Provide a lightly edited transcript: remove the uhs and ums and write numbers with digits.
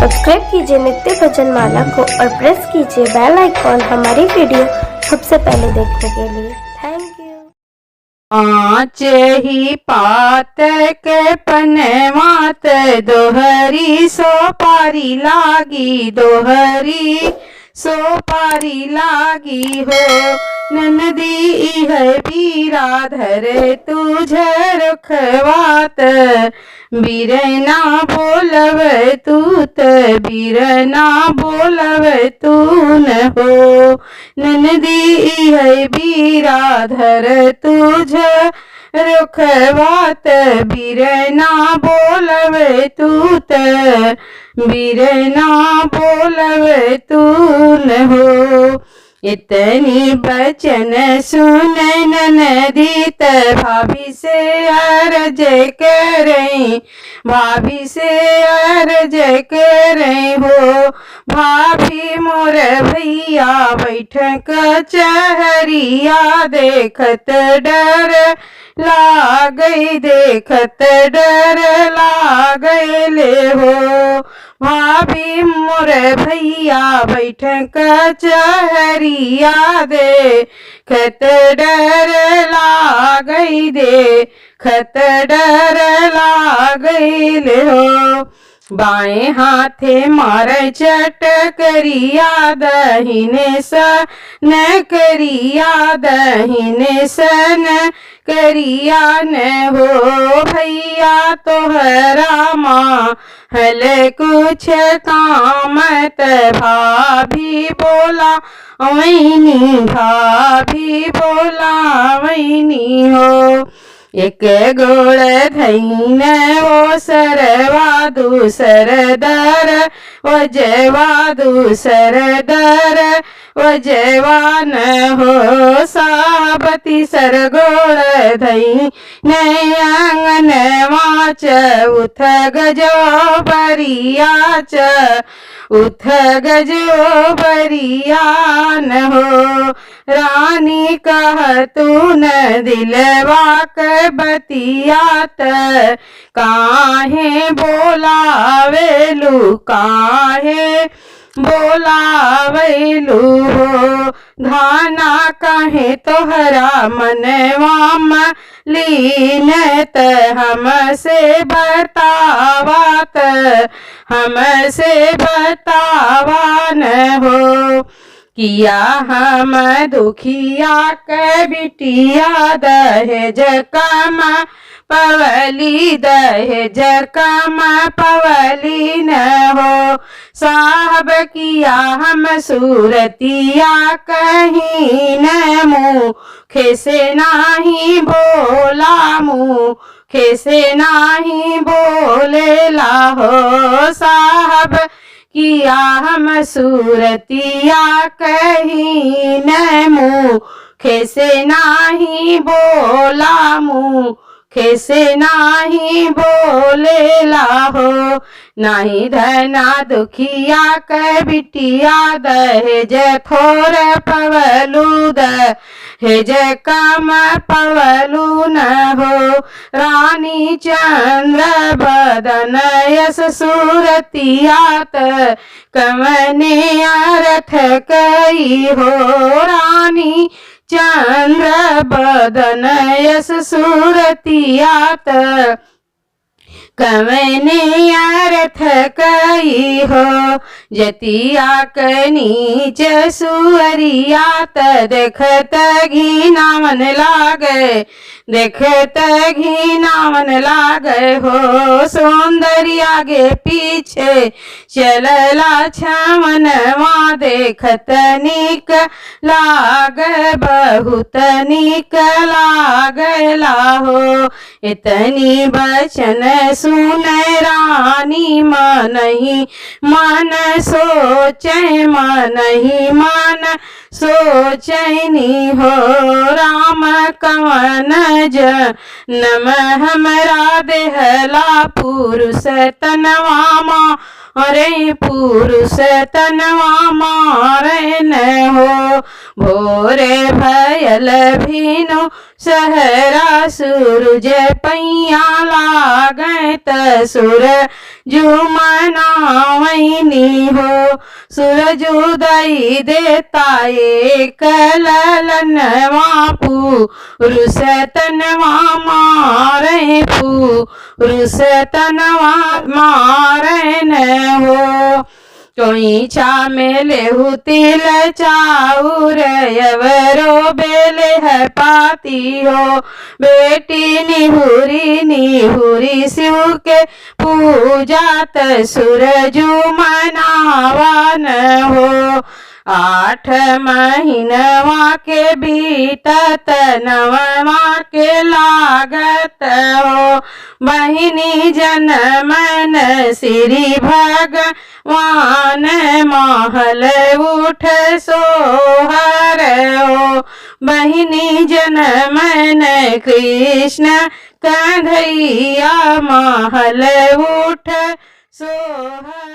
Subscribe कीजिए नित्य भजन माला को और प्रेस कीजिए बेल आइकॉन हमारी वीडियो सबसे पहले देखने के लिए। Thank you. पाँच ही पात के पनवात दोहरी सोपारी लागी, दोहरी सोपारी लागी हो। ननदी है बीरा धरे तुझे रुखवात, बीरना बोलव तूत बीरना बोलव तून हो। ननदी है बीरा धर तुझ रुखवात, बीरना बोलव तूत बीरना बोलव तून हो। इतनी बचन सुन ननदी त भाभी से अर्ज करें, भाभी से अर्ज करें हो। भाभी मोर भैया बैठक चहरिया, देखत डर लागई देखत डर लागले हो। भाभी मोर भैया बैठक चहरिया, देखत डर लागई देखत डर लागले हो। बाएं हाथे मारे चटकरिया, दहिने सन करिया दहिने सन करिया न हो। भैया तोहरा माँ हल कुछ काम त भाभी बोला वैनी, भाभी बोला वैनी हो। एक गोड़ धैन ओ सरवा दूसर दर वजवा, दूसर दर वजवान हो। साबती सर गोड़ धैन आंगन वाच, उथ गजो बरियाच उथ गजो बरियान हो। रानी कह तून दिलवा के बतियात, काहे बोलावेलू काहे बोलावेलू हो। धाना कहे तोहरा मनवाम लीन त हमसे बतावात, हमसे बतावान हो। किया हम दुखिया के बिटिया, दहेज कम पवली दहेज कम पवली न हो। साहब किया हम सूरतिया कहीं न मुँह से नाही बोला, मुँह से नाही बोलेला हो। साहब किया हम सूरतिया कहीं न मुँह से नाही बोला, मुँह से नाही बोलेला हो। नाही धना दुखिया के बिटिया, दहेज थोर पवलू दहेज कम पवलू न हो। रानी चंद्र बदन यस सूरतियात, कमने अर्थ कई हो। रानी चंद्र बदन यस सूरतियात, कमने अर्थ कई हो। जतिया के नीच सुअरियात, देखत घिना मन लागे देखत घिना मन लागे हो। सौंदर्य आगे पीछे चलला छमनवा, देखत निक लागे बहुत निक लागला हो। इतनी बचन सुन रानी मनहि मन सोचे, मनहि मन सोचैनी हो। राम कवन जन्म हमरा देहला, पुरुष तनवा मारे पुरुष तनवा मारे न हो। भोरे भयल भीनु सहरा सूरज पैया लागै त सूरज मनावैनी हो। सूरज उदय देता एक ललनवा पुरुष तनवा मारै पुरुष तनवा मारै न हो। चोईचा मेले हुतिल चाउर यवरो बेले है पाती हो। बेटी निहुरी शिव के पूजात सूरजु मनावन हो। 8 महीनवा के बीतत 9वां के लागत हो। बहिनी जनमन श्री भगवान महल उठ सोहर हो। बहिनी जनमन कृष्ण कन्हैया महल उठ सोहर।